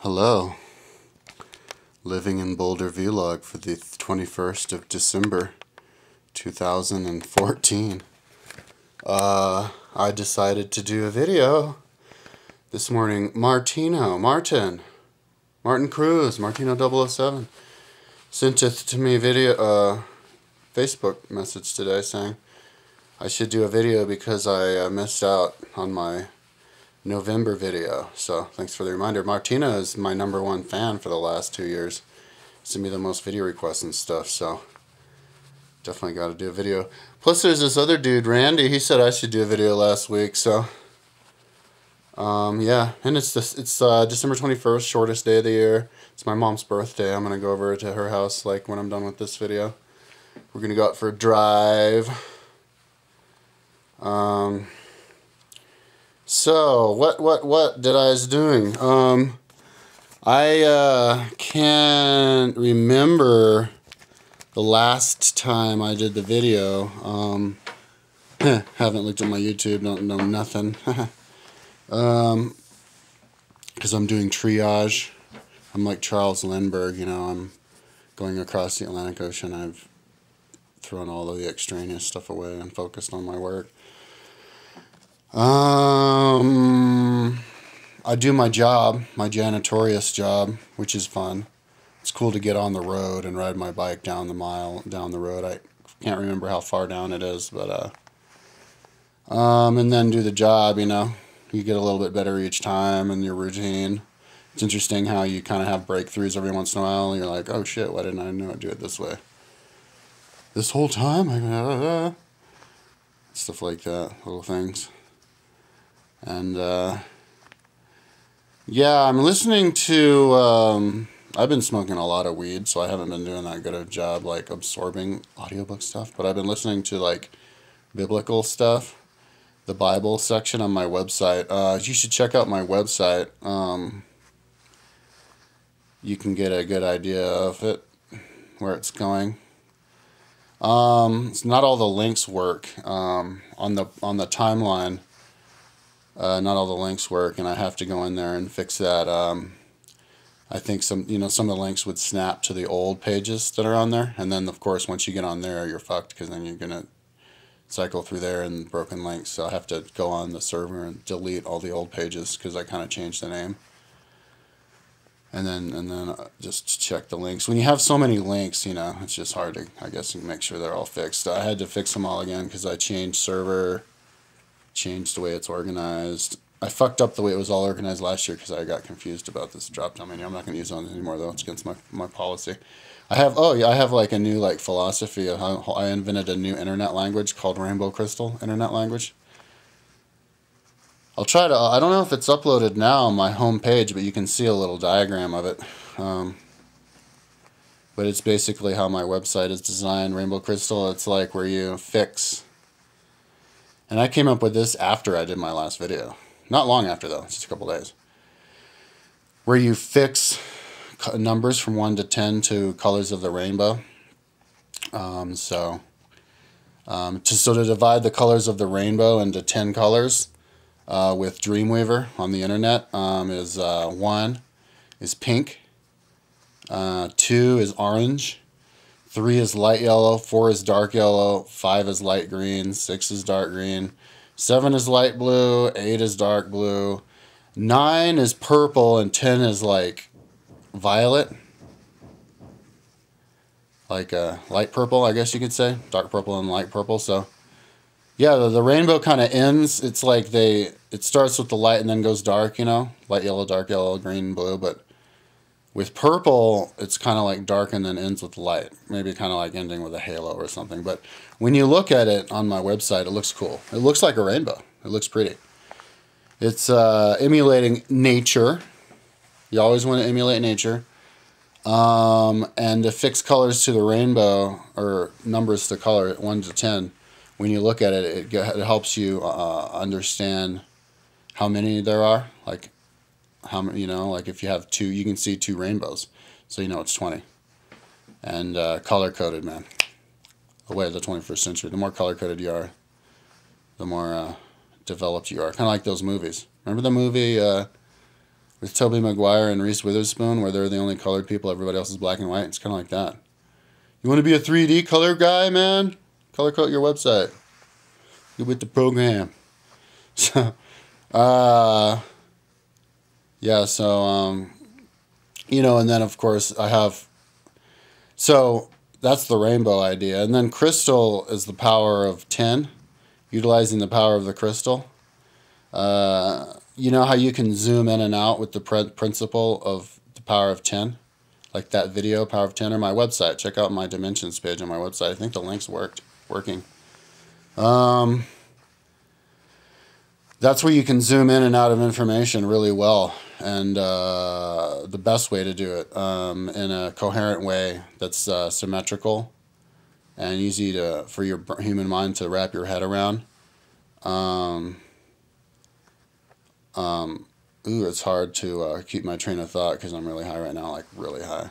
Hello. Living in Boulder vlog for the 21st of December 2014. I decided to do a video this morning. Martin Cruz, Martino007 sent it to me Facebook message today saying I should do a video because I missed out on my November video. So thanks for the reminder. Martina is my #1 fan for the last 2 years. Sent me the most video requests and stuff, so definitely got to do a video. Plus there's this other dude, Randy, he said I should do a video last week, so yeah, and it's December 21st, shortest day of the year. It's my mom's birthday. I'm gonna go over to her house like when I'm done with this video. We're gonna go out for a drive. So what did I was doing? I can't remember the last time I did the video. Haven't looked at my YouTube, don't know nothing. Because I'm doing triage. I'm like Charles Lindbergh, you know, I'm going across the Atlantic Ocean. I've thrown all of the extraneous stuff away and focused on my work. I do my job, my janitorious job, which is fun. It's cool to get on the road and ride my bike down the road. I can't remember how far down it is, but and then do the job, you know. You get a little bit better each time in your routine. It's interesting how you kind of have breakthroughs every once in a while. You're like, oh shit, why didn't I know I'd do it this way? This whole time? Stuff like that, little things. And yeah, I'm listening to, I've been smoking a lot of weed, so I haven't been doing that good a job, like, absorbing audiobook stuff, but I've been listening to, like, biblical stuff, the Bible section on my website. You should check out my website. You can get a good idea of it, where it's going. It's not all the links work, on the timeline. Not all the links work, and I have to go in there and fix that. I think some of the links would snap to the old pages that are on there, and then of course once you get on there, you're fucked because then you're gonna cycle through there and broken links. So I have to go on the server and delete all the old pages because I kind of changed the name, and then just check the links. When you have so many links, you know, it's just hard to, I guess, make sure they're all fixed. I had to fix them all again because I changed server. Changed the way it's organized. I fucked up the way it was all organized last year because I got confused about this drop-down menu. I'm not going to use it anymore though. It's against my policy. I have like a new like philosophy of how I invented a new internet language called Rainbow Crystal Internet Language. I'll try to, I don't know if it's uploaded now on my home page, but you can see a little diagram of it. But it's basically how my website is designed, Rainbow Crystal. It's like where you fix. And I came up with this after I did my last video. Not long after, though. It's just a couple days. Where you fix numbers from 1 to 10 to colors of the rainbow. So to divide the colors of the rainbow into 10 colors with Dreamweaver on the internet is 1 is pink, 2 is orange, 3 is light yellow, 4 is dark yellow, 5 is light green, 6 is dark green, 7 is light blue, 8 is dark blue, 9 is purple, and 10 is like violet. Like light purple, I guess you could say. Dark purple and light purple. So yeah, the rainbow kind of ends. It's like it starts with the light and then goes dark, you know? Light yellow, dark yellow, green, blue, but with purple, it's kind of like dark and then ends with light. Maybe kind of like ending with a halo or something. But when you look at it on my website, it looks cool. It looks like a rainbow. It looks pretty. It's emulating nature. You always want to emulate nature. And to fix colors to the rainbow, or numbers to color, 1 to 10, when you look at it, it helps you understand how many there are. Like, how many, you know, like if you have 2, you can see 2 rainbows, so you know it's 20. And color coded, man. The way of the 21st century. The more color coded you are, the more developed you are. Kind of like those movies. Remember the movie with Tobey Maguire and Reese Witherspoon, where they're the only colored people, everybody else is black and white. It's kind of like that. You want to be a 3D color guy, man? Color code your website. Get with the program. So, yeah, so, and then of course I have, so that's the rainbow idea. And then crystal is the power of 10, utilizing the power of the crystal. You know how you can zoom in and out with the principle of the power of 10? Like that video, Power of 10, or my website. Check out my dimensions page on my website. I think the link's working. That's where you can zoom in and out of information really well. And the best way to do it in a coherent way that's symmetrical and easy for your human mind to wrap your head around. It's hard to keep my train of thought because I'm really high right now, like really high.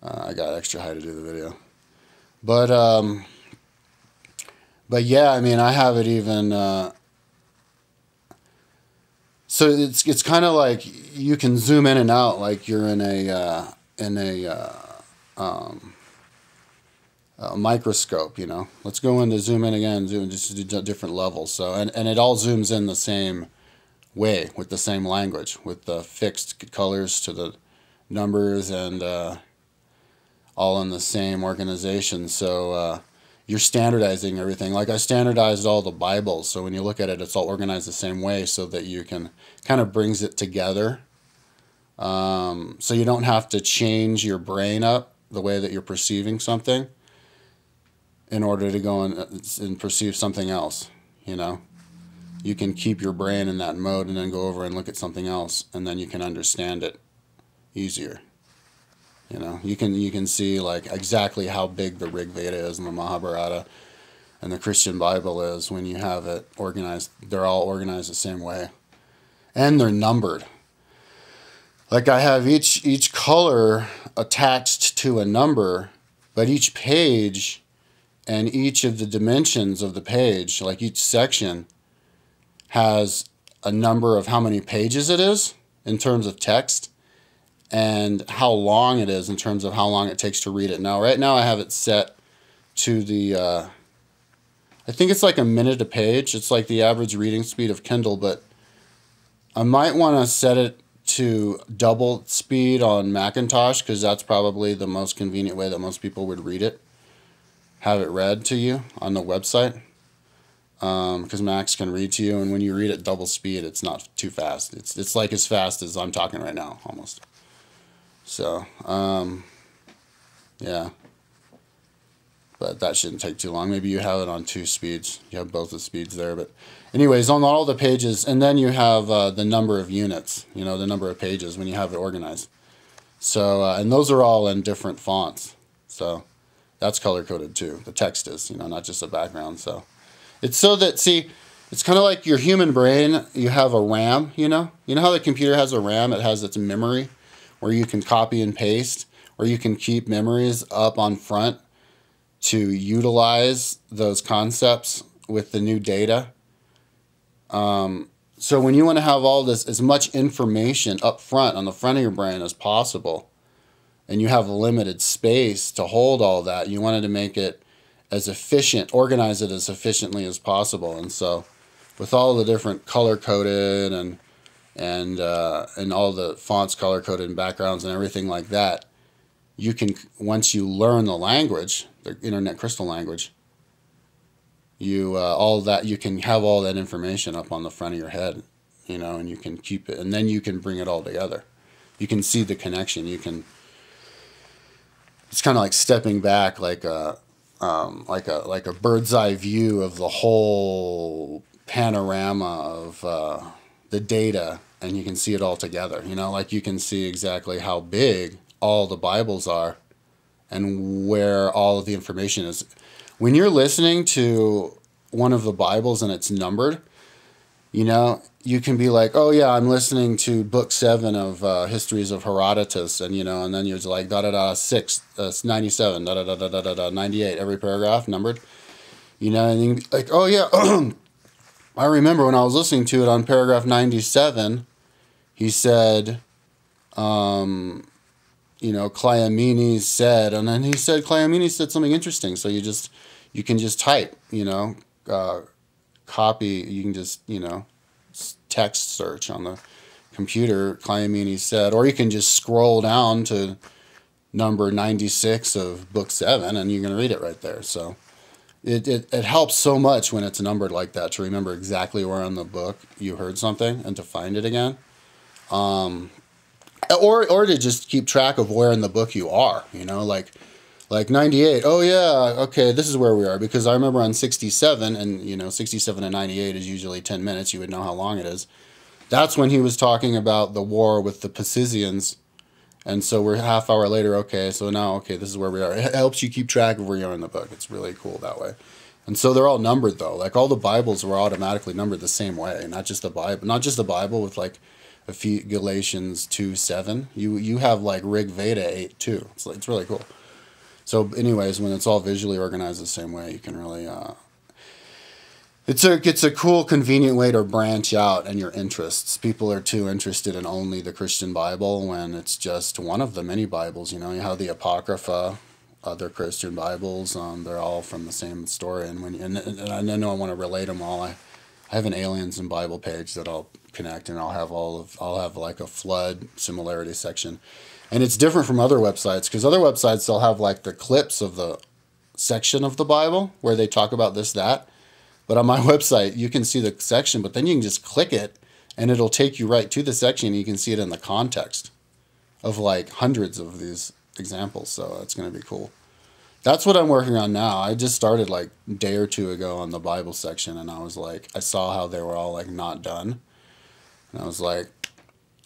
I got extra high to do the video. But yeah, I mean, I have it even... so it's kind of like you can zoom in and out like you're in a microscope, you know. Let's go into zoom in again, zoom just to different levels. So and it all zooms in the same way with the same language, with the fixed colors to the numbers and all in the same organization. So you're standardizing everything. Like I standardized all the Bibles, so when you look at it, it's all organized the same way so that you can kind of brings it together. So you don't have to change your brain up the way that you're perceiving something in order to go and perceive something else, you know. You can keep your brain in that mode and then go over and look at something else, and then you can understand it easier. You know, you can see like exactly how big the Rig Veda is and the Mahabharata and the Christian Bible is when you have it organized. They're all organized the same way, and they're numbered. Like I have each color attached to a number, but each page and each of the dimensions of the page, like each section, has a number of how many pages it is in terms of text and how long it is in terms of how long it takes to read it. Now, right now I have it set to the, I think it's like a minute a page. It's like the average reading speed of Kindle, but I might want to set it to double speed on Macintosh because that's probably the most convenient way that most people would read it. Have it read to you on the website. Because Macs can read to you, and when you read at double speed, it's not too fast. It's like as fast as I'm talking right now, almost. So, yeah. But that shouldn't take too long. Maybe you have it on 2 speeds. You have both the speeds there. But anyways, on all the pages, and then you have the number of units, you know, the number of pages when you have it organized. So, and those are all in different fonts. So that's color-coded too. The text is, you know, not just a background, so... It's so that, see, it's kind of like your human brain. You have a RAM, you know? You know how the computer has a RAM? It has its memory where you can copy and paste, where you can keep memories up on front to utilize those concepts with the new data. So when you want to have all this, as much information up front on the front of your brain as possible, and you have limited space to hold all that, you wanted to make it as efficient, organize it as efficiently as possible. And so with all the different color-coded and all the fonts color-coded and backgrounds and everything like that, you can, once you learn the language, the Internet Crystal language, all that, you can have all that information up on the front of your head, you know, and you can keep it, and then you can bring it all together. You can see the connection. You can, it's kind of like stepping back like a bird's eye view of the whole panorama of the data, and you can see it all together. You know, like you can see exactly how big all the Bibles are and where all of the information is. When you're listening to one of the Bibles and it's numbered, you know, you can be like, oh yeah, I'm listening to book 7 of Histories of Herodotus, and you know, and then you're like da da da 6, 97, da da da da da da 98, every paragraph numbered, you know, and you can be like, oh yeah, I remember when I was listening to it on paragraph 97, he said, Cleomenes said, and then he said Cleomenes said something interesting. So you can just type, copy, you can just, text search on the computer, Cleomenes said, or you can just scroll down to number 96 of book 7 and you can read it right there. So it helps so much when it's numbered like that to remember exactly where in the book you heard something and to find it again. Or to just keep track of where in the book you are, like 98. Oh yeah, okay, this is where we are, because I remember on 67, and 67 and 98 is usually 10 minutes. You would know how long it is. That's when he was talking about the war with the Pisidians, and so we're half hour later. Okay, so now this is where we are. It helps you keep track of where you are in the book. It's really cool that way. And so they're all numbered though. Like all the Bibles were automatically numbered the same way, not just the Bible with like a few Galatians 2:7. You have like Rig Veda 8:2. It's really cool. So anyways, when it's all visually organized the same way, you can really, it's a cool, convenient way to branch out in your interests. People are too interested in only the Christian Bible when it's just one of the many Bibles. You have the Apocrypha, other Christian Bibles. They're all from the same story. And I know I want to relate them all. I have an Aliens and Bible page that I'll connect, and I'll have like a flood similarity section. And it's different from other websites, because other websites, they'll have like the clips of the section of the Bible where they talk about this, that. But on my website, you can see the section, but then you can just click it and it'll take you right to the section. And you can see it in the context of like hundreds of these examples. So it's going to be cool. That's what I'm working on now. I just started like a day or two ago on the Bible section, and I saw how they were all like not done. And I was like,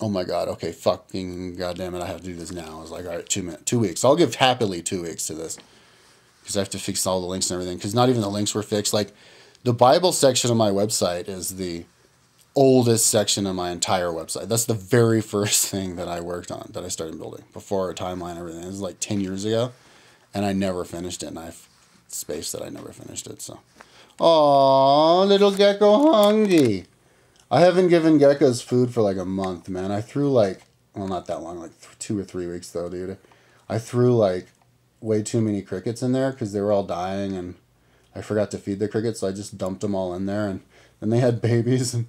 oh my God, okay, fucking goddamn it, I have to do this now. I was like, all right, 2 weeks. I'll give happily 2 weeks to this, because I have to fix all the links and everything, because not even the links were fixed. Like, the Bible section of my website is the oldest section of my entire website. That's the very first thing that I worked on, that I started building, before a timeline and everything. It was like 10 years ago, and I never finished it, and I've spaced that I never finished it, so. Aww, little gecko hungry. I haven't given geckos food for like a month, man. I threw like, well, not that long, like 2 or 3 weeks though, dude. I threw like way too many crickets in there because they were all dying, and I forgot to feed the crickets, so I just dumped them all in there, and then they had babies, and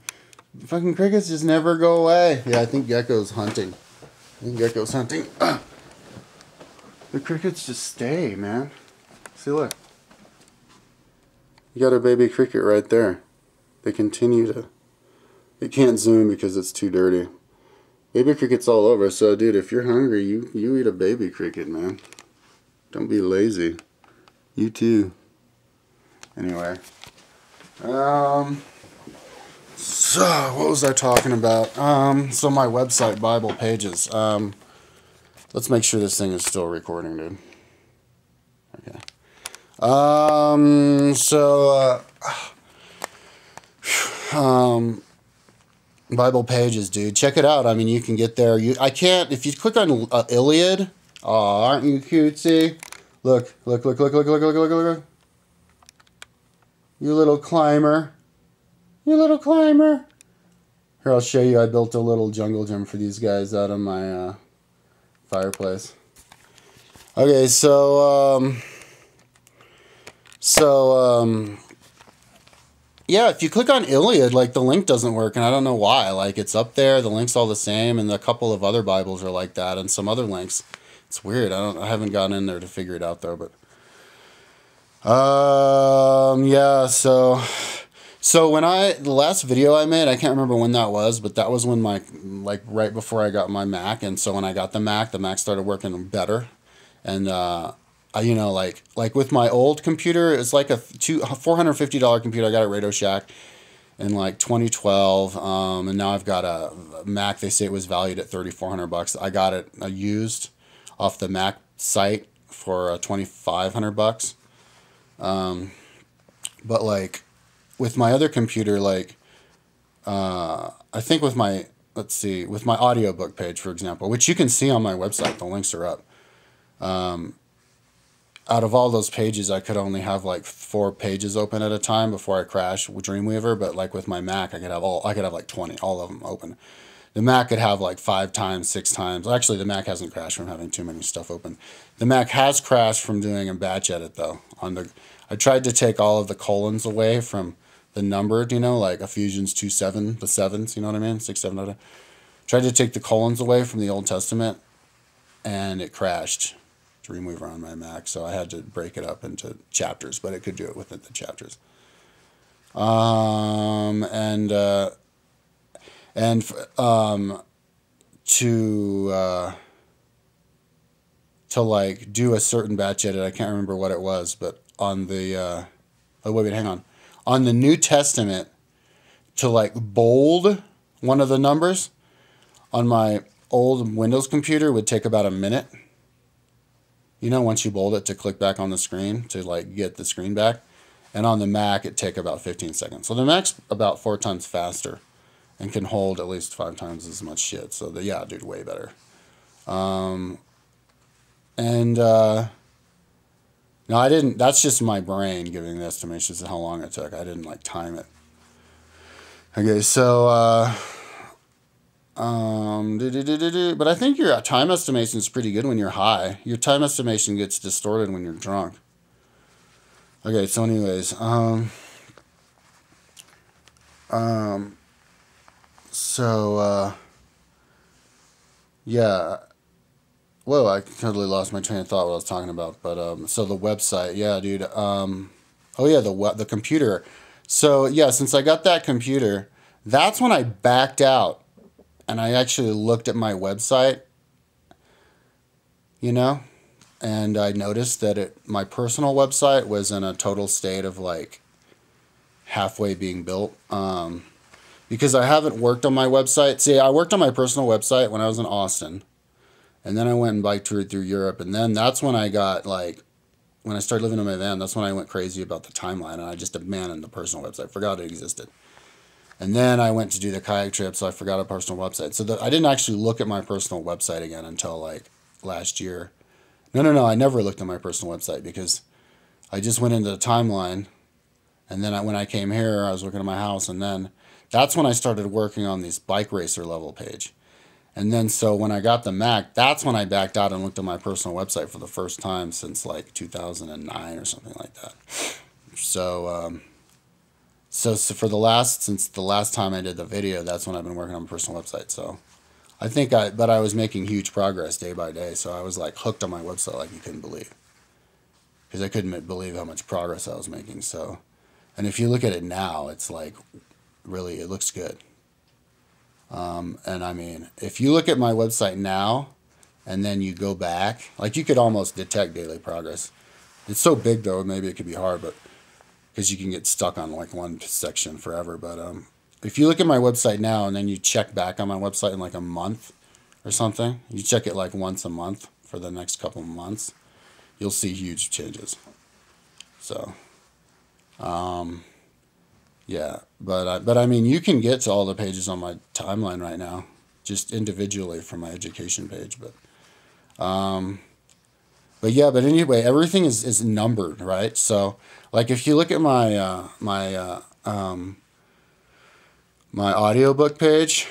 fucking crickets just never go away. Yeah, I think gecko's hunting. The crickets just stay, man. See, look. You got a baby cricket right there. They continue to... It can't zoom because it's too dirty. Baby cricket's all over, so dude, if you're hungry, you eat a baby cricket, man. Don't be lazy. You too. Anyway. So, what was I talking about? So my website, Bible Pages. Let's make sure this thing is still recording, dude. Okay. Bible Pages, dude. Check it out. I mean, you can get there. If you click on Iliad, aw, aren't you cutesy? Look. You little climber. Here, I'll show you. I built a little jungle gym for these guys out of my fireplace. Okay, yeah, if you click on Iliad, like, the link doesn't work, and I don't know why. Like, it's up there, the link's all the same, and a couple of other Bibles are like that, and some other links. It's weird. I haven't gotten in there to figure it out, though, but... yeah, so the last video I made, I can't remember when that was, but that was when right before I got my Mac, and so when I got the Mac started working better, and, like with my old computer, it's like a $450 computer. I got at Radio Shack in like 2012, and now I've got a Mac. They say it was valued at $3,400. I got it used off the Mac site for $2,500. But like with my other computer, like I think with my audiobook page, for example, which you can see on my website, the links are up. Out of all those pages, I could only have like 4 pages open at a time before I crash with Dreamweaver. But like with my Mac, I could have like 20, all of them open. The Mac could have like 5 times, 6 times. Actually, the Mac hasn't crashed from having too many stuff open. The Mac has crashed from doing a batch edit though. I tried to take all of the colons away from the numbered, like Ephesians 2:7, the sevens, you know what I mean? 6, 7, 8. Tried to take the colons away from the Old Testament, and it crashed to remove on my Mac. So I had to break it up into chapters, but it could do it within the chapters. And to like do a certain batch edit, I can't remember what it was, but on the wait, hang on, on the New Testament, to like bold one of the numbers on my old Windows computer would take about a minute. Once you bold it, to click back on the screen to like get the screen back. And on the Mac, it'd take about 15 seconds. So the Mac's about 4 times faster and can hold at least 5 times as much shit. So yeah, dude, way better. No, I didn't. That's just my brain giving the estimations of how long it took. I didn't like time it. Okay, so but I think your time estimation is pretty good when you're high. Your time estimation gets distorted when you're drunk. Okay, so anyways, yeah. Whoa, I totally lost my train of thought what I was talking about. But so the website, yeah, dude. Oh yeah, the computer. So yeah, since I got that computer, that's when I backed out, and I actually looked at my website. And I noticed that my personal website was in a total state of like halfway being built. Because I haven't worked on my website. See, I worked on my personal website when I was in Austin. And then I went and bike toured through Europe. And then that's when I got like, when I started living in my van, that's when I went crazy about the timeline. And I just abandoned the personal website. Forgot it existed. And then I went to do the kayak trip, so I forgot a personal website. So I didn't actually look at my personal website again until like last year. No, I never looked at my personal website because I just went into the timeline. And then when I came here, I was looking at my house. And then that's when I started working on this bike racer level page. And then so when I got the Mac, that's when I backed out and looked at my personal website for the first time since like 2009 or something like that. So, since the last time I did the video, that's when I've been working on my personal website. So but I was making huge progress day by day. So I was like hooked on my website like you couldn't believe. Because I couldn't believe how much progress I was making. So, and if you look at it now, it's like, really, it looks good. And I mean, if you look at my website now, and then you go back, like you could almost detect daily progress. It's so big though, maybe it could be hard, but because you can get stuck on like one section forever. But if you look at my website now and then you check back on my website in like a month or something, you check it like once a month for the next couple of months, you'll see huge changes. So, yeah, but I mean, you can get to all the pages on my timeline right now, just individually from my education page. But anyway, everything is numbered, right? So, like, if you look at my my audiobook page,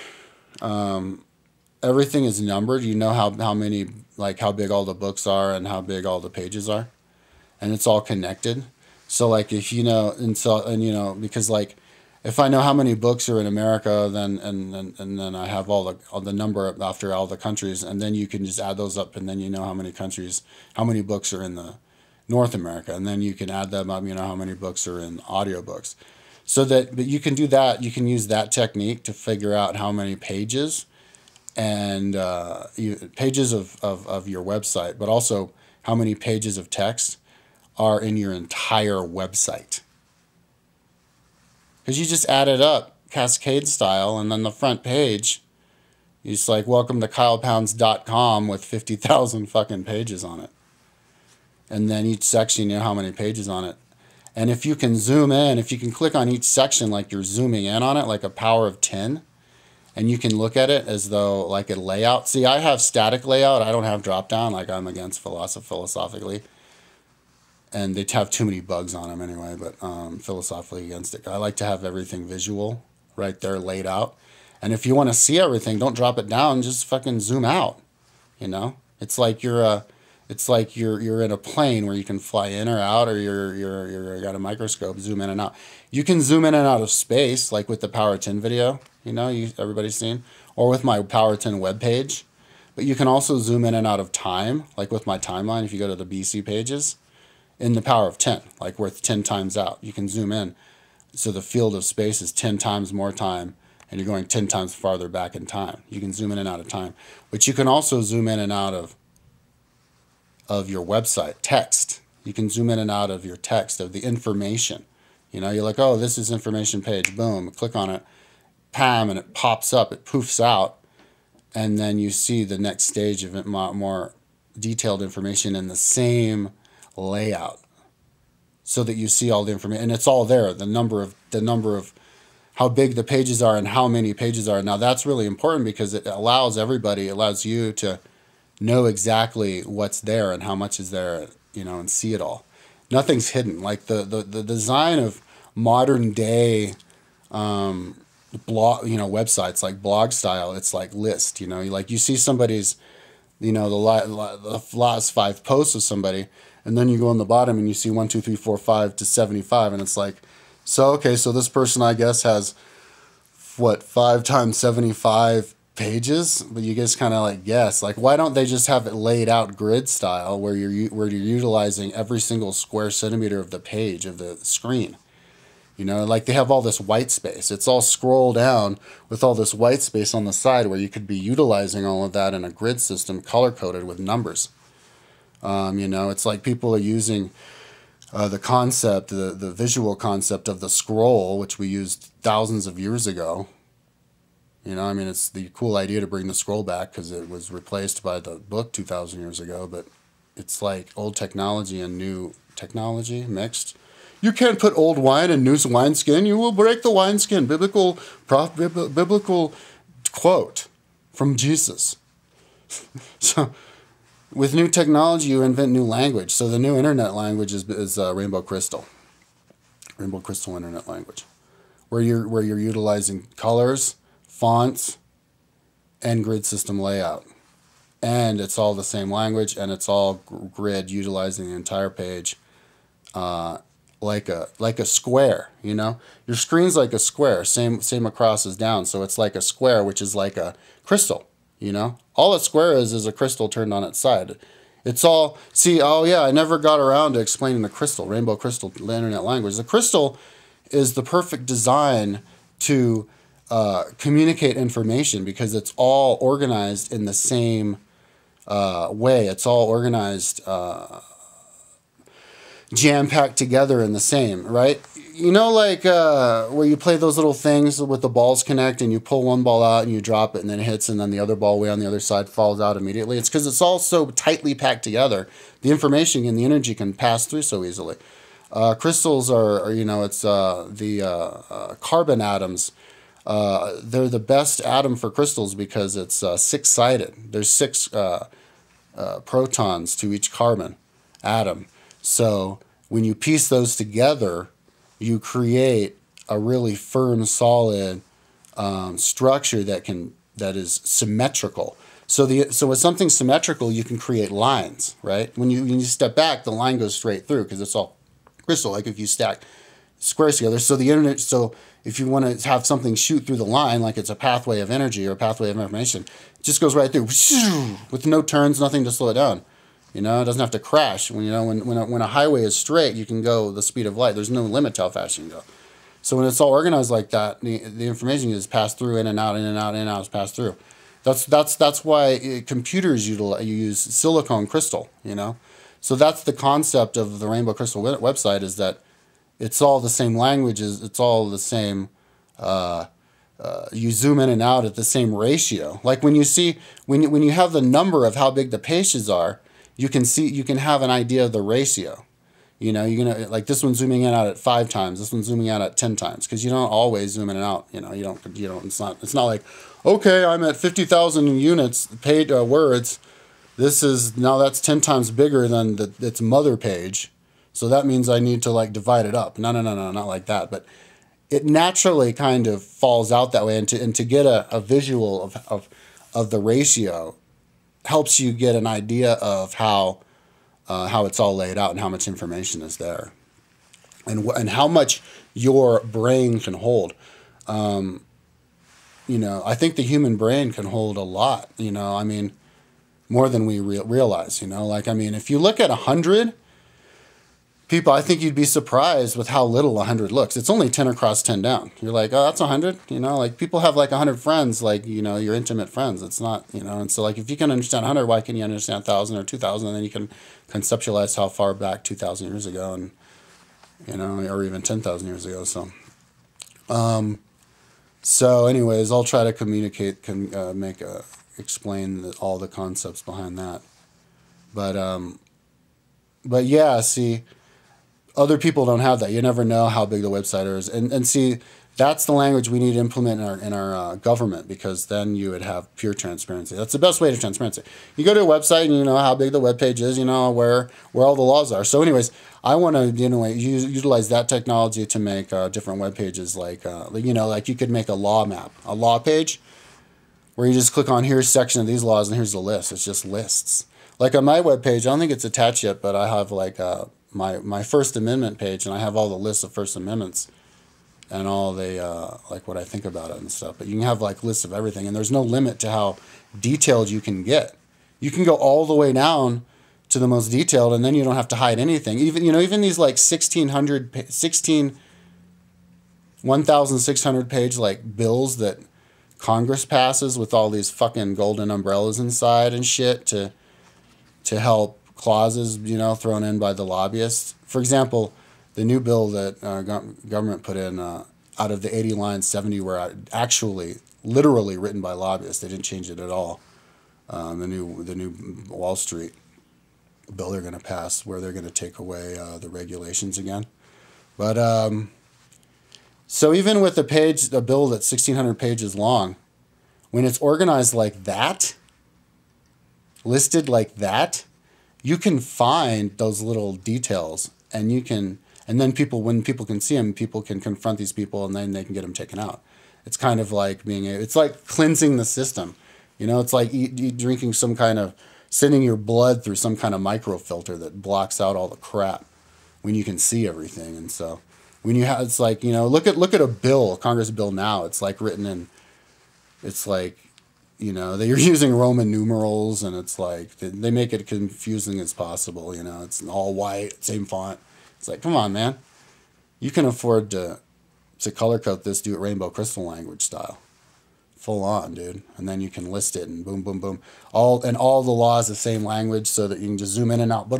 everything is numbered. You know how many, like, how big all the books are and how big all the pages are, and it's all connected. So like if because like if I know how many books are in America, then then I have all the number after all the countries, and then you can just add those up, and then you know how many books are in the North America, and then you can add them up, how many books are in audiobooks. But you can do that. You can use that technique to figure out how many pages and pages of your website, but also how many pages of text are in your entire website. Because you just add it up cascade style, and then the front page, it's like welcome to kylepounds.com with 50,000 fucking pages on it. And then each section, you know how many pages on it. And if you can zoom in, if you can click on each section like you're zooming in on it, like a power of 10, and you can look at it as though like a layout. See, I have static layout. I don't have drop down, like I'm against philosophically. And they have too many bugs on them anyway, but philosophically against it. I like to have everything visual right there laid out. And if you want to see everything, don't drop it down, just fucking zoom out. You know, it's like you're in a plane where you can fly in or out, or you're got a microscope, zoom in and out. You can zoom in and out of space, like with the Power 10 video, you know, everybody's seen, or with my Power 10 webpage. But you can also zoom in and out of time, like with my timeline. If you go to the BC pages, in the Power of 10, like worth 10 times out, you can zoom in. So the field of space is 10 times more time, and you're going 10 times farther back in time. You can zoom in and out of time. But you can also zoom in and out of your website, text. You can zoom in and out of your text, of the information. You know, you're like, oh, this is information page. Boom, click on it, pam, and it pops up, it poofs out. And then you see the next stage of it, more detailed information in the same layout, so that you see all the information, and it's all there. The number of how big the pages are and how many pages are. Now that's really important because it allows you to know exactly what's there and how much is there, you know, and see it all. Nothing's hidden. Like the design of modern day blog, you know, websites like blog style, it's like list, you know, like you see somebody's, you know, the last 5 posts of somebody, and then you go on the bottom and you see 1, 2, 3, 4, 5 to 75, and it's like, so okay, so this person I guess has what, 5 times 75 pages, but you just kind of like guess, like why don't they just have it laid out grid style where you're utilizing every single square centimeter of the page of the screen. You know, like they have all this white space. It's all scroll down with all this white space on the side where you could be utilizing all of that in a grid system, color-coded with numbers. You know, it's like people are using the concept, the visual concept of the scroll, which we used thousands of years ago. You know, I mean, it's the cool idea to bring the scroll back because it was replaced by the book 2,000 years ago, but it's like old technology and new technology mixed. You can't put old wine in new wineskin. You will break the wineskin. Biblical quote from Jesus. So with new technology, you invent new language. So the new internet language is Rainbow Crystal. Rainbow Crystal internet language, where you're utilizing colors, fonts, and grid system layout. And it's all the same language, and it's all grid, utilizing the entire page. Like a square, you know, your screen's like a square, same across as down, so it's like a square, which is like a crystal, you know. All a square is a crystal turned on its side. It's all, see, oh yeah, I never got around to explaining the crystal, Rainbow Crystal internet language. The crystal is the perfect design to communicate information because it's all organized in the same way. It's all organized jam-packed together in the same, right? You know, like where you play those little things with the balls connect and you pull one ball out and you drop it and then it hits and then the other ball way on the other side falls out immediately. It's because it's all so tightly packed together. The information and the energy can pass through so easily. Crystals are, you know, it's the carbon atoms. They're the best atom for crystals because it's six-sided. There's 6 protons to each carbon atom. So when you piece those together, you create a really firm, solid structure that is symmetrical. So with something symmetrical, you can create lines, right? When you step back, the line goes straight through because it's all crystal. Like if you stack squares together, so if you want to have something shoot through the line, like it's a pathway of energy or a pathway of information, it just goes right through with no turns, nothing to slow it down. You know, it doesn't have to crash. When a highway is straight, you can go the speed of light. There's no limit to how fast you can go. So when it's all organized like that, the information is passed through, in and out, in and out, in and out, is passed through. That's why computers use silicone crystal. You know, so that's the concept of the Rainbow Crystal website, is that it's all the same languages. It's all the same. You zoom in and out at the same ratio. Like when you have the number of how big the pages are. You can have an idea of the ratio. You know, you're gonna, like this one's zooming in and out at 5 times. This one's zooming out at 10 times because you don't always zoom in and out. You know, you don't. It's not like, okay, I'm at 50,000 units paid words. That's 10 times bigger than its mother page, so that means I need to like divide it up. No, not like that. But it naturally kind of falls out that way. And to get a visual of the ratio helps you get an idea of how it's all laid out and how much information is there, and how much your brain can hold. I think the human brain can hold a lot. I mean, more than we realize. If you look at 100 people, I think you'd be surprised with how little 100 looks. It's only 10 across, 10 down. You're like, oh, that's 100. People have 100 friends, your intimate friends. It's not, and so if you can understand 100, why can you understand 1,000 or 2,000? And then you can conceptualize how far back 2,000 years ago, and or even 10,000 years ago. So anyways, I'll try to communicate, explain all the concepts behind that. But yeah, see, other people don't have that. You never know how big the website is, and see, that's the language we need to implement in our government, because then you would have pure transparency. That's the best way to transparency. You go to a website and you know how big the web page is. You know where all the laws are. So anyways, I want to utilize that technology to make different web pages. You could make a law map, a law page, where you just click on here's section of these laws and here's the list. It's just lists. Like on my web page, I don't think it's attached yet, but I have my First Amendment page, and I have all the lists of First Amendments and all the what I think about it and stuff. But you can have lists of everything, and there's no limit to how detailed you can get. You can go all the way down to the most detailed, and then you don't have to hide anything. Even these 1,600 page bills that Congress passes with all these fucking golden umbrellas inside and shit to help clauses, thrown in by the lobbyists. For example, the new bill that government put in, out of the 80 lines, 70 were actually literally written by lobbyists. They didn't change it at all. The new Wall Street bill they're going to pass, where they're going to take away the regulations again. But so even with a bill that's 1,600 pages long, when it's organized like that, listed like that, you can find those little details, and then when people can see them, people can confront these people, and then they can get them taken out. It's kind of it's like cleansing the system. It's like drinking some kind of, sending your blood through some kind of microfilter that blocks out all the crap when you can see everything. And so when you have, look at a bill, a Congress bill now, it's written in, they're using Roman numerals, and it's they make it confusing as possible. It's all white, same font. It's come on, man. You can afford to color code this, do it rainbow crystal language style. Full on, dude. And then you can list it, and boom, boom, boom. All the laws the same language, so that you can just zoom in and out.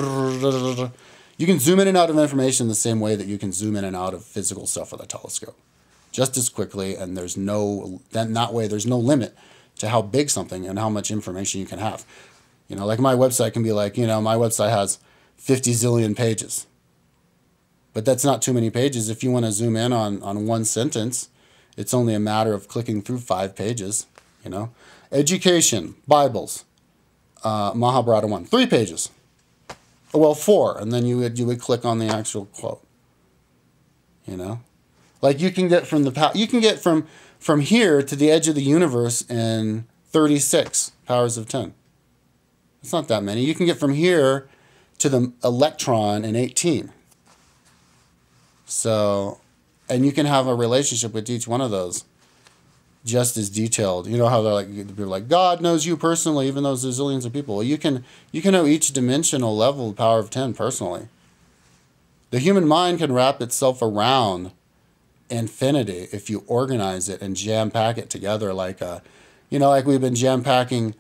You can zoom in and out of information the same way that you can zoom in and out of physical stuff with a telescope. Just as quickly, and there's no limit to how big something and how much information you can have. My website can be my website has 50 zillion pages. But that's not too many pages. If you want to zoom in on one sentence, it's only a matter of clicking through 5 pages. Education, Bibles, Mahabharata 1, 3 pages. Well, 4, and then you would click on the actual quote. You can get from here to the edge of the universe in 36 powers of 10. It's not that many. You can get from here to the electron in 18. So, and you can have a relationship with each one of those just as detailed. You know how they're like, God knows you personally, even though there's zillions of people. Well, you can know each dimensional level of power of 10 personally. The human mind can wrap itself around infinity if you organize it and jam pack it together like we've been jam packing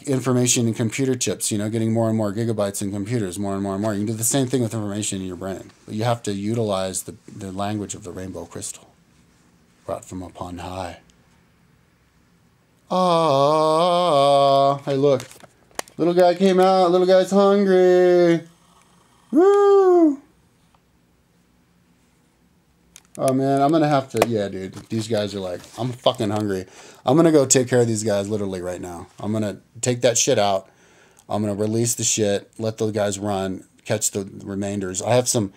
information in computer chips, getting more and more gigabytes in computers, more and more and more. You can do the same thing with information in your brain, but you have to utilize the language of the rainbow crystal brought from upon high. Hey, look, little guy came out. Little guy's hungry. Woo! Oh, man, I'm going to have to... Yeah, dude, these guys are I'm fucking hungry. I'm going to go take care of these guys literally right now. I'm going to take that shit out. I'm going to release the shit, let those guys run, catch the remainders. I have some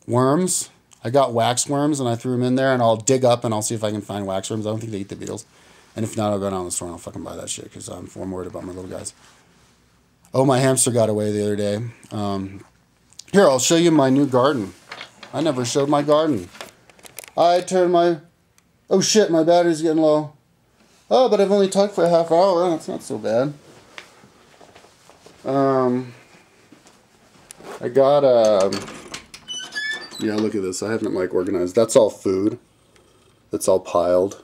worms. I got wax worms and I threw them in there, and I'll dig up and I'll see if I can find wax worms. I don't think they eat the beetles. And if not, I'll go down to the store and I'll fucking buy that shit because I'm worried about my little guys. Oh, my hamster got away the other day. Here, I'll show you my new garden. I never showed my garden. I turned my... Oh shit, my battery's getting low. Oh, but I've only talked for a half hour. That's not so bad. I got yeah, look at this. I haven't like organized. That's all food. That's all piled.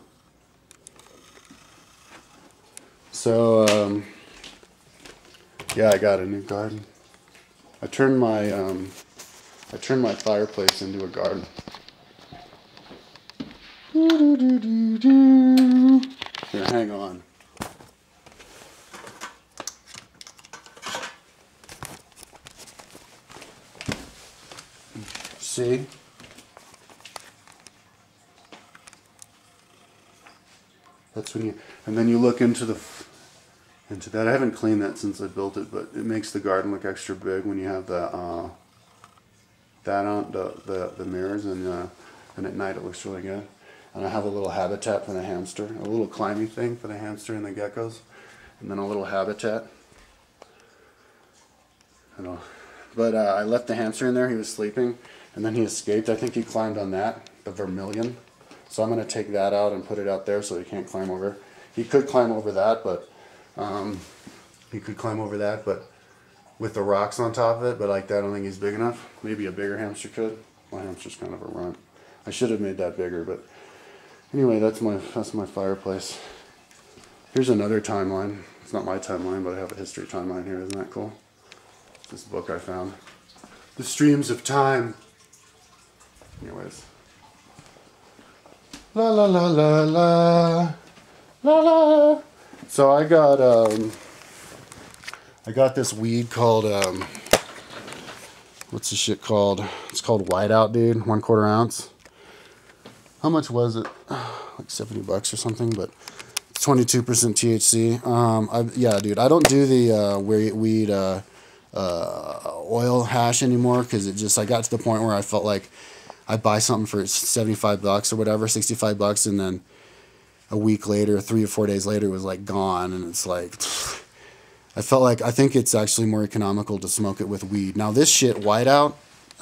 So yeah, I got a new garden. I turned my fireplace into a garden. Here, hang on. See? That's when you, and then you look into that. I haven't cleaned that since I built it, but it makes the garden look extra big when you have the that on the mirrors, and at night it looks really good. And I have a little habitat for the hamster, a little climbing thing for the hamster and the geckos, and then a little habitat. But I left the hamster in there. He was sleeping, and then he escaped. I think he climbed on that, the vermilion. So I'm going to take that out and put it out there so he can't climb over. He could climb over that, but with the rocks on top of it. But like that, I don't think he's big enough. Maybe a bigger hamster could. My hamster's kind of a runt. I should have made that bigger, but anyway, that's my fireplace. Here's another timeline. It's not my timeline, but I have a history timeline here. Isn't that cool? This book I found. The Streams of Time. Anyways. La la la la la la la. So I got this weed called what's this shit called? It's called Whiteout, dude. 1/4 ounce. How much was it? Like $70 or something, but it's 22% THC. Yeah, dude. I don't do the weed oil hash anymore because I got to the point where I felt like I buy something for $75 or whatever, $65, and then a week later, 3 or 4 days later, it was like gone, and it's like I think it's actually more economical to smoke it with weed. Now this shit, Whiteout,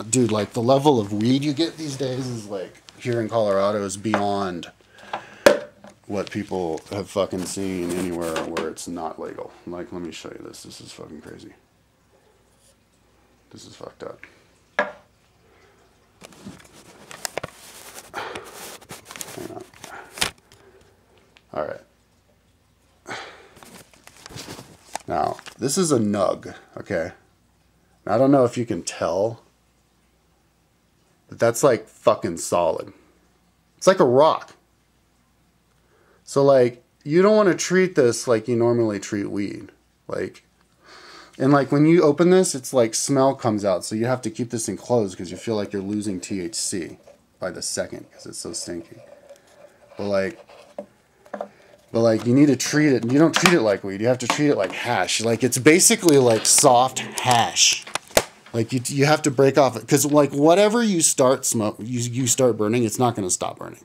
dude, like the level of weed you get these days is like here in Colorado is beyond what people have fucking seen anywhere where it's not legal. Like, let me show you this. This is fucking crazy. This is fucked up. Hang on. Alright. Now, this is a nug, okay? Now, I don't know if you can tell, but that's like fucking solid. It's like a rock. So, like, you don't want to treat this like you normally treat weed. Like, and like when you open this, it's like smell comes out. So you have to keep this enclosed because you feel like you're losing THC by the second because it's so stinky. But like you need to treat it. You don't treat it like weed. You have to treat it like hash. Like it's basically like soft hash. Like you have to break off it because like whatever you start you start burning, it's not going to stop burning.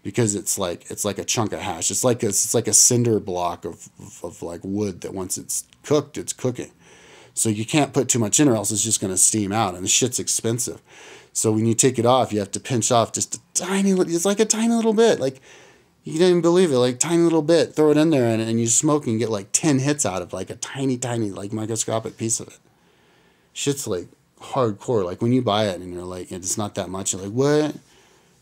Because it's like a chunk of hash. It's like a cinder block of like wood that once it's cooked, it's cooking. So you can't put too much in or else it's just going to steam out, and the shit's expensive. So when you take it off, you have to pinch off just a tiny little. It's like a tiny little bit. Like you can't even believe it. Like tiny little bit. Throw it in there and you smoke and get like 10 hits out of like a tiny like microscopic piece of it. Shit's like hardcore. Like when you buy it and you're like it's not that much. You're like what?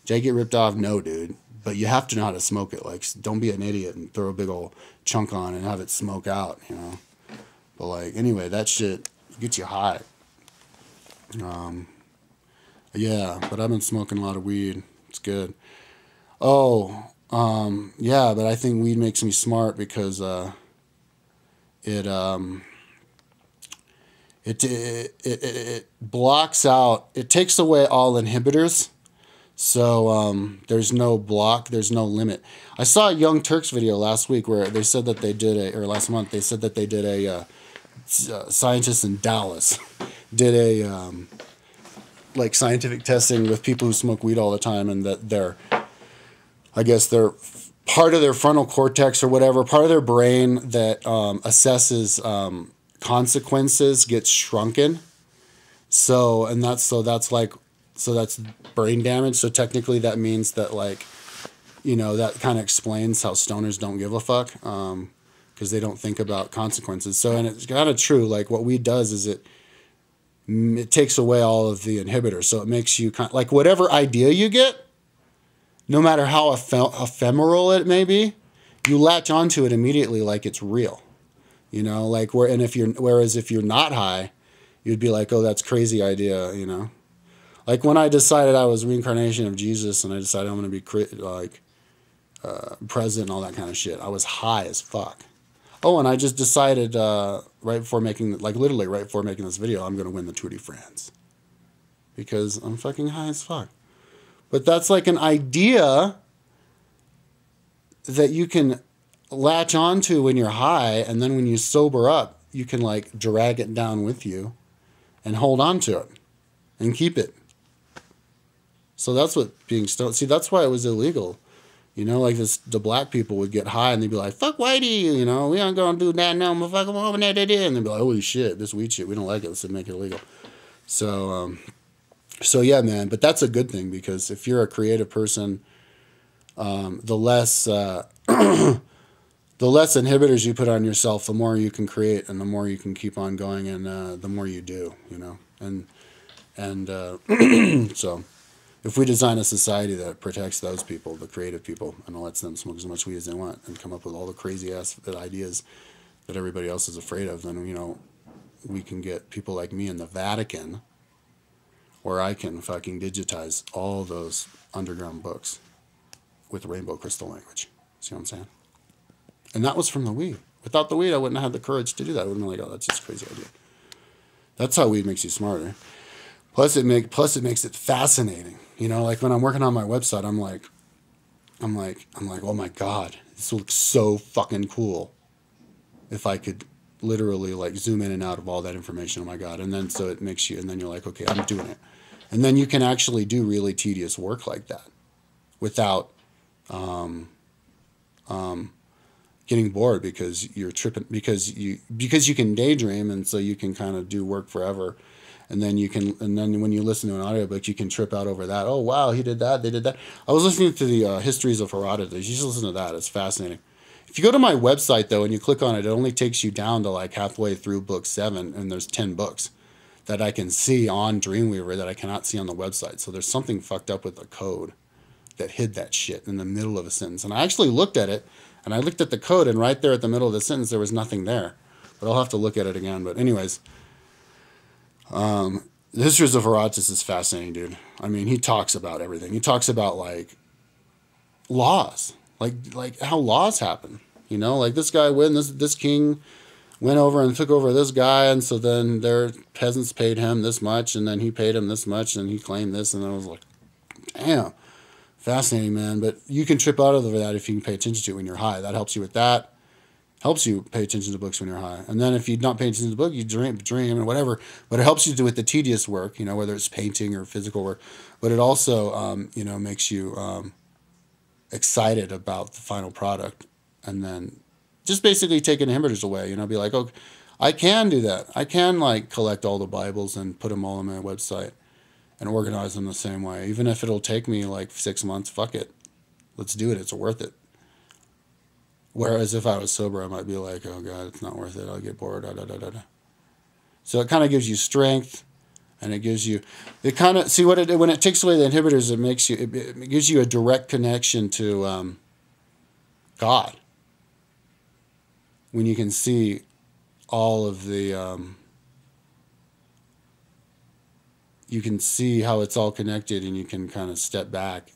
Did I get ripped off? No, dude. But you have to know how to smoke it. Like, don't be an idiot and throw a big old chunk on and have it smoke out, you know. But, like, anyway, that shit gets you high. Yeah, but I've been smoking a lot of weed. It's good. Oh, yeah, but I think weed makes me smart because it blocks out, it takes away all inhibitors. So there's no block, there's no limit. I saw a Young Turks video last week where they said that they did or last month, they said that they did scientists in Dallas did like scientific testing with people who smoke weed all the time, and that I guess they're part of their frontal cortex or whatever, part of their brain that assesses consequences gets shrunken. So that's brain damage. So technically that means that, like, that kind of explains how stoners don't give a fuck, because they don't think about consequences. So, and it's kind of true. Like, what weed does is it takes away all of the inhibitors. So it makes you kind of, like, whatever idea you get, no matter how ephemeral it may be, you latch onto it immediately like it's real. Like, whereas if you're not high, you'd be like, oh, that's crazy idea, Like, when I decided I was reincarnation of Jesus and I decided I'm going to be president and all that kind of shit, I was high as fuck. Oh, and I just decided literally right before making this video, I'm going to win the Tour de France. Because I'm fucking high as fuck. But that's like an idea that you can latch onto when you're high, and then when you sober up, you can, like, drag it down with you and hold on to it and keep it. So that's what being stoned. See, that's why it was illegal. Like the black people would get high and they'd be like, fuck whitey, we aren't going to do that no, motherfucker, and they'd be like, holy shit, this weed shit, we don't like it, let's make it illegal. So yeah, man, but that's a good thing, because if you're a creative person, the less inhibitors you put on yourself, the more you can create and the more you can keep on going, and the more you do, and so if we design a society that protects those people, the creative people, and lets them smoke as much weed as they want and come up with all the crazy ass ideas that everybody else is afraid of, then we can get people like me in the Vatican, where I can fucking digitize all those underground books with rainbow crystal language. See what I'm saying? And that was from the weed. Without the weed, I wouldn't have had the courage to do that. I would have been like, oh, that's just a crazy idea. That's how weed makes you smarter. Plus it makes it fascinating. Like when I'm working on my website, I'm like, oh my God, this looks so fucking cool. If I could literally, like, zoom in and out of all that information, oh my God. And then so it makes you, and then you're like, okay, I'm doing it. And then you can actually do really tedious work like that without getting bored, because you're tripping, because you can daydream, and so you can kind of do work forever. And then when you listen to an audiobook, you can trip out over that. Oh, wow, he did that, they did that. I was listening to the Histories of Herodotus. You should listen to that. It's fascinating. If you go to my website, though, and you click on it, it only takes you down to like halfway through book 7, and there's 10 books that I can see on Dreamweaver that I cannot see on the website. So there's something fucked up with the code that hid that shit in the middle of a sentence. And I actually looked at it, and I looked at the code, and right there at the middle of the sentence, there was nothing there. But I'll have to look at it again. But anyways... the Histories of Herodotus is fascinating, dude. I mean, he talks about everything. He talks about, like, laws, like how laws happen. Like this guy this king went over and took over this guy, and so then their peasants paid him this much, and then he paid him this much, and he claimed this, and I was like, damn, fascinating, man. But you can trip out of that if you can pay attention to it when you're high. That helps you with that. Helps you pay attention to books when you're high. And then if you're not paying attention to the book, you dream and whatever. But it helps you do with the tedious work, whether it's painting or physical work. But it also, makes you excited about the final product. And then just basically take inhibitors away, be like, oh, I can do that. I can, like, collect all the Bibles and put them all on my website and organize them the same way. Even if it'll take me like 6 months, fuck it. Let's do it. It's worth it. Whereas if I was sober, I might be like, oh God, it's not worth it. I'll get bored. So it kind of gives you strength, and it gives you, when it takes away the inhibitors, it gives you a direct connection to God. When you can see all of the, you can see how it's all connected, and you can kind of step back.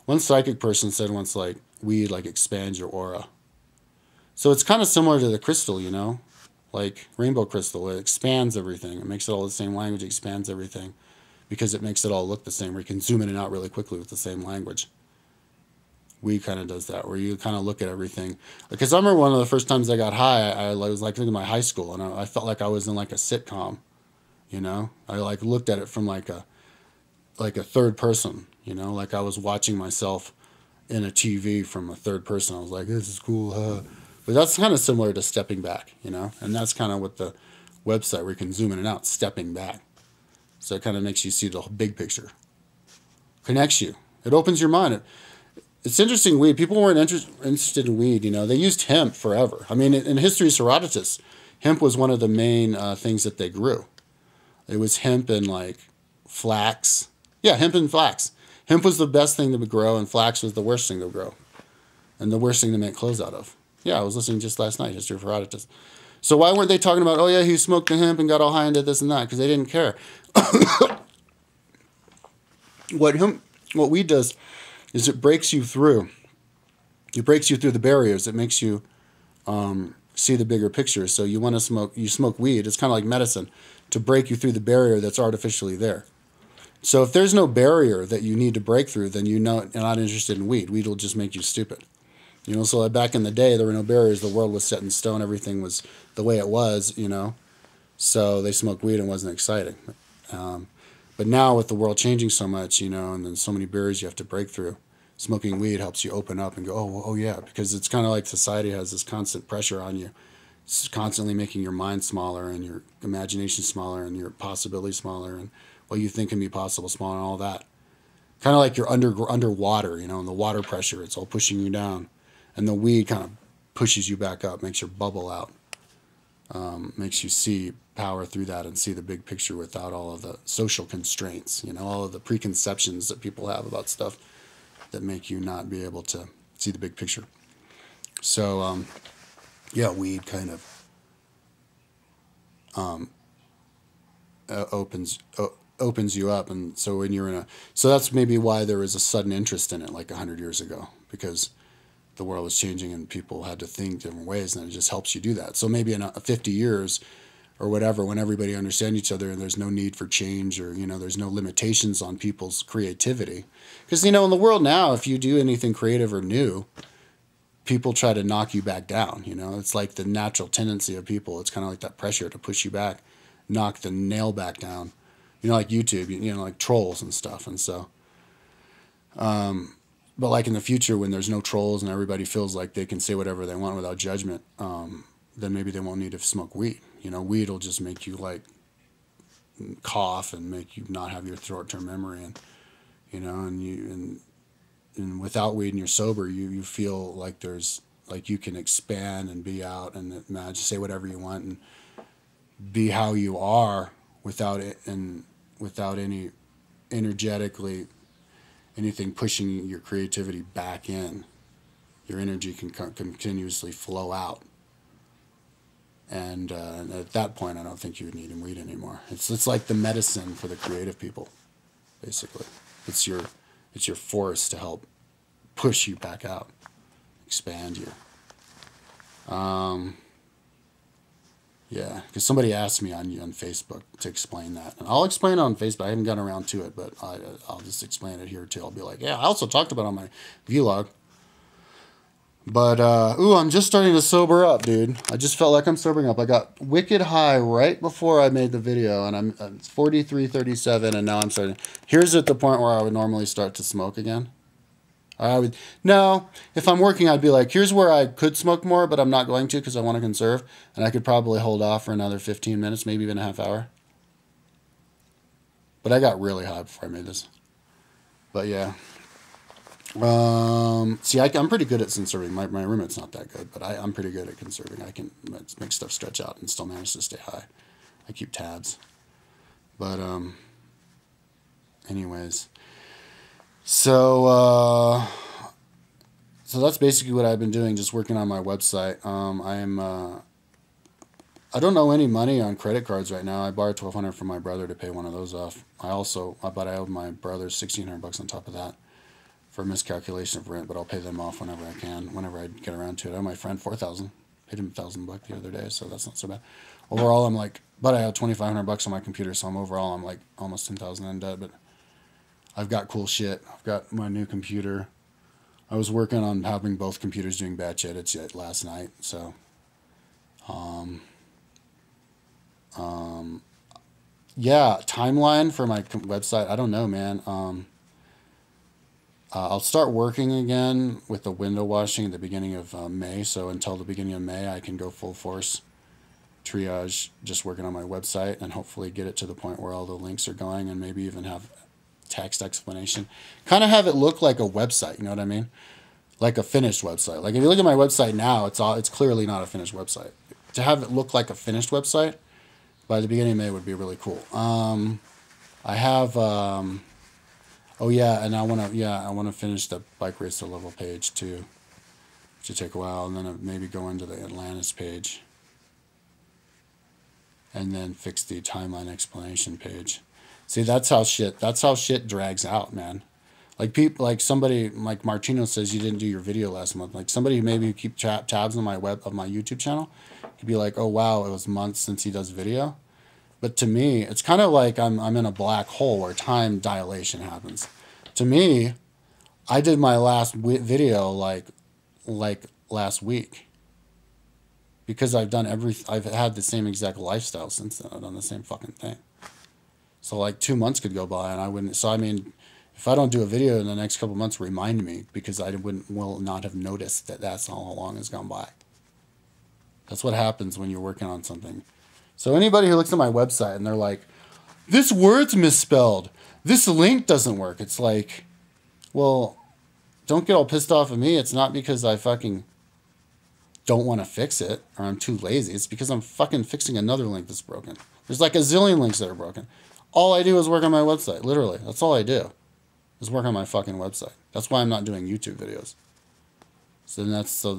One psychic person said once, like, weed, like, expands your aura. So it's kind of similar to the crystal, like rainbow crystal. It expands everything. It makes it all the same language. It expands everything because it makes it all look the same, where you can zoom in and out really quickly with the same language. Weed kind of does that, where you kind of look at everything. Because I remember one of the first times I got high, I was like thinking of my high school, and I felt like I was in like a sitcom. you know? I like looked at it from like a third person, you know, like I was watching myself in a TV from a third person. I was like, this is cool, huh? But that's kind of similar to stepping back, you know? And that's kind of what the website where you can zoom in and out, stepping back. So it kind of makes you see the big picture. Connects you. It opens your mind. It's interesting, weed. People weren't interested in weed, you know. They used hemp forever. I mean, in Histories Herodotus, hemp was one of the main things that they grew. It was hemp and like flax. Yeah, hemp and flax. Hemp was the best thing to grow, and flax was the worst thing to grow, and the worst thing to make clothes out of. Yeah, I was listening just last night, History of Herodotus. So why weren't they talking about, oh yeah, he smoked the hemp and got all high and did this and that? Because they didn't care. What weed does is it breaks you through. It breaks you through the barriers. It makes you see the bigger picture. So you want to smoke, you smoke weed. It's kind of like medicine to break you through the barrier that's artificially there. So if there's no barrier that you need to break through, then you know you're not interested in weed. Weed will just make you stupid. You know, so like back in the day, there were no barriers. The world was set in stone. Everything was the way it was, you know. So they smoked weed and it wasn't exciting. But now with the world changing so much, you know, and then so many barriers you have to break through, smoking weed helps you open up and go, oh yeah, because it's kind of like society has this constant pressure on you. It's constantly making your mind smaller and your imagination smaller and your possibility smaller and what you think can be possible smaller and all that. Kind of like you're underwater, you know, and the water pressure, it's all pushing you down. And the weed kind of pushes you back up, makes your bubble out, makes you see power through that and see the big picture without all of the social constraints, you know, all of the preconceptions that people have about stuff that make you not be able to see the big picture. So, yeah, weed kind of opens you up, and so when you're so that's maybe why there was a sudden interest in it like 100 years ago, because the world was changing and people had to think different ways, and it just helps you do that. So maybe in 50 years or whatever, when everybody understands each other and there's no need for change, or, you know, there's no limitations on people's creativity. Because, you know, in the world now, if you do anything creative or new, people try to knock you back down, you know. It's like the natural tendency of people. It's kind of like that pressure to push you back, knock the nail back down. You know, like YouTube, you know, like trolls and stuff. And so, but like in the future, when there's no trolls and everybody feels like they can say whatever they want without judgment, then maybe they won't need to smoke weed. You know, weed will just make you like cough and make you not have your short-term memory, and, you know, and without weed and you're sober, you feel like there's, like, you can expand and be out and imagine, say whatever you want and be how you are without it, and without any energetically anything pushing your creativity back in. Your energy can continuously flow out. And at that point, I don't think you would need weed anymore. It's like the medicine for the creative people, basically. It's your force to help push you back out, expand you. Yeah, because somebody asked me on Facebook to explain that. And I'll explain it on Facebook. I haven't gotten around to it, but I'll just explain it here too. I'll be like, yeah, I also talked about it on my vlog. But, I'm just starting to sober up, dude. I just felt like I'm sobering up. I got wicked high right before I made the video, and I'm 43:37, and now I'm starting. Here's at the point where I would normally start to smoke again. No, if I'm working, I'd be like, here's where I could smoke more, but I'm not going to because I want to conserve, and I could probably hold off for another 15 minutes, maybe even a half hour. But I got really high before I made this. But yeah. See, I'm pretty good at conserving. My roommate's not that good, but I'm pretty good at conserving. I can make stuff stretch out and still manage to stay high. I keep tabs. But, anyways. So that's basically what I've been doing, just working on my website. I don't owe any money on credit cards right now. I borrowed $1,200 from my brother to pay one of those off. I owe my brother $1,600 on top of that for miscalculation of rent, but I'll pay them off whenever I can, whenever I get around to it. I owe my friend $4,000. Paid him $1,000 the other day, so that's not so bad. Overall, but I owe $2,500 on my computer, so I'm like almost $10,000 in debt, but I've got cool shit. I've got my new computer. I was working on having both computers doing batch edits yet last night, so Yeah, timeline for my website. I don't know, man. I'll start working again with the window washing at the beginning of May. So until the beginning of May, I can go full force triage, just working on my website, and hopefully get it to the point where all the links are going, and maybe even have text explanation. Kind of have it look like a website. You know what I mean? Like a finished website. Like if you look at my website now, it's clearly not a finished website. To have it look like a finished website by the beginning of May would be really cool. I have oh yeah, and I wanna finish the bike racer level page too. Which should take a while, and then maybe go into the Atlantis page, and then fix the timeline explanation page. See, that's how shit drags out, man. Like people, like somebody like Martino says you didn't do your video last month. Like somebody who maybe keep tabs on my YouTube channel, he'd be like, oh wow, it was months since he does video. But to me, it's kind of like I'm in a black hole where time dilation happens. To me, I did my last video like last week, because I've had the same exact lifestyle since then. I've done the same fucking thing. So like 2 months could go by and I wouldn't. So I mean, if I don't do a video in the next couple months, remind me, because I will not have noticed that that's how long has gone by. That's what happens when you're working on something. So anybody who looks at my website and they're like, this word's misspelled, this link doesn't work, it's like, well, don't get all pissed off at me. It's not because I fucking don't want to fix it or I'm too lazy. It's because I'm fucking fixing another link that's broken. There's like a zillion links that are broken. All I do is work on my website. Literally, that's all I do, is work on my fucking website. That's why I'm not doing YouTube videos.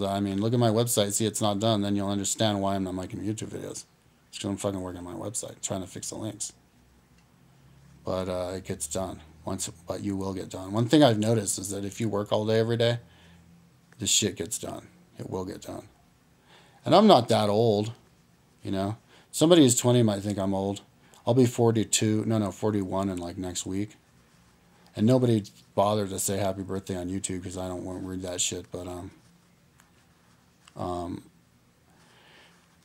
I mean, look at my website, see it's not done, then you'll understand why I'm not making YouTube videos. It's because I'm fucking working on my website, trying to fix the links. But it gets done but you will get done. One thing I've noticed is that if you work all day every day, this shit gets done. It will get done. And I'm not that old, you know. Somebody who's 20 might think I'm old. I'll be 41 in like next week. And nobody bothered to say happy birthday on YouTube because I don't want to read that shit. But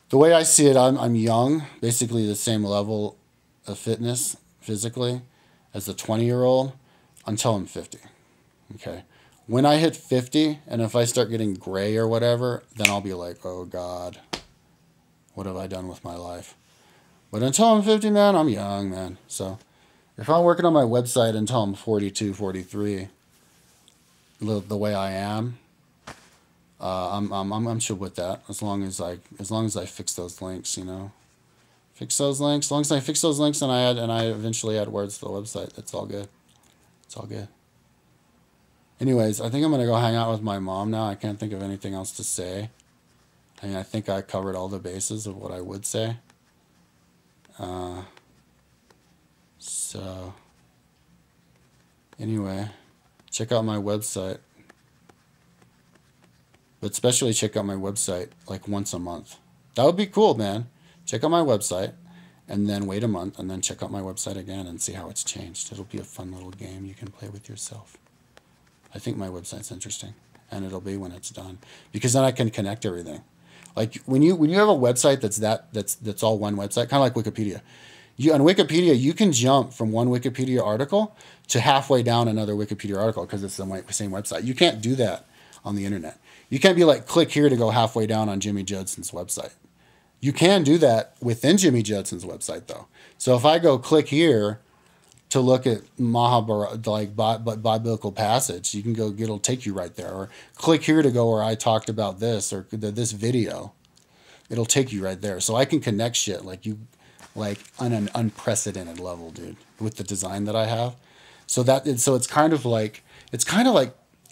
the way I see it, I'm young, basically the same level of fitness physically as the 20-year-old until I'm 50. Okay. When I hit 50, and if I start getting gray or whatever, then I'll be like, oh God, what have I done with my life? But until I'm 50, man, I'm young, man. So if I'm working on my website until I'm 42, 43, the way I am, I'm chill with that. As long as I fix those links, you know, fix those links. As long as I fix those links and I eventually add words to the website, that's all good. It's all good. Anyways, I think I'm gonna go hang out with my mom now. I can't think of anything else to say. I mean, I think I covered all the bases of what I would say. So anyway, check out my website. But especially check out my website like once a month. That would be cool, man. Check out my website and then wait a month and then check out my website again and see how it's changed. It'll be a fun little game you can play with yourself. I think my website's interesting, and it'll be when it's done, because then I can connect everything. Like when you have a website that's all one website, kind of like Wikipedia. On Wikipedia, you can jump from one Wikipedia article to halfway down another Wikipedia article because it's the same website. You can't do that on the internet. You can't be like, click here to go halfway down on Jimmy Judson's website. You can do that within Jimmy Judson's website, though. So if I go click here to look at Mahabharata, like biblical passage, you can go, it'll take you right there. Or click here to go where I talked about this or this video. It'll take you right there. So I can connect shit like on an unprecedented level, dude, with the design that I have. So it's kind of like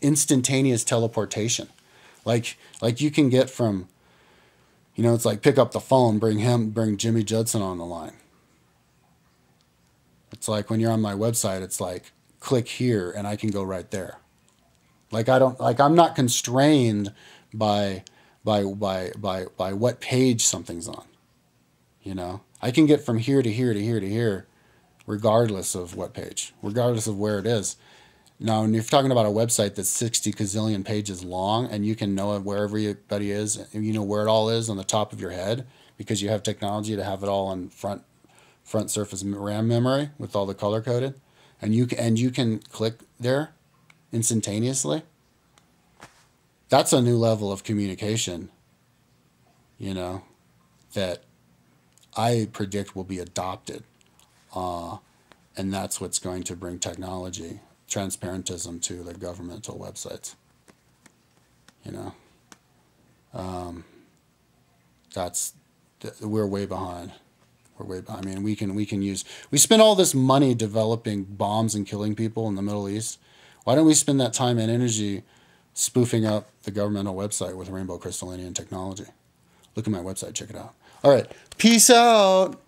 instantaneous teleportation. Like you can get from, you know, it's like pick up the phone, bring Jimmy Judson on the line. It's like when you're on my website, it's like click here and I can go right there. I'm not constrained by what page something's on. You know, I can get from here to here to here to here, regardless of what page, regardless of where it is. Now, when you're talking about a website that's 60 gazillion pages long and you can know where everybody is, and you know where it all is on the top of your head because you have technology to have it all on front front surface RAM memory with all the color coded, and you can click there instantaneously. That's a new level of communication, you know, that I predict will be adopted. And that's what's going to bring technology, transparentism to the governmental websites. You know, we're way behind. We're way behind. I mean, we spend all this money developing bombs and killing people in the Middle East. Why don't we spend that time and energy spoofing up the governmental website with rainbow crystalline technology? Look at my website. Check it out. All right. Peace out.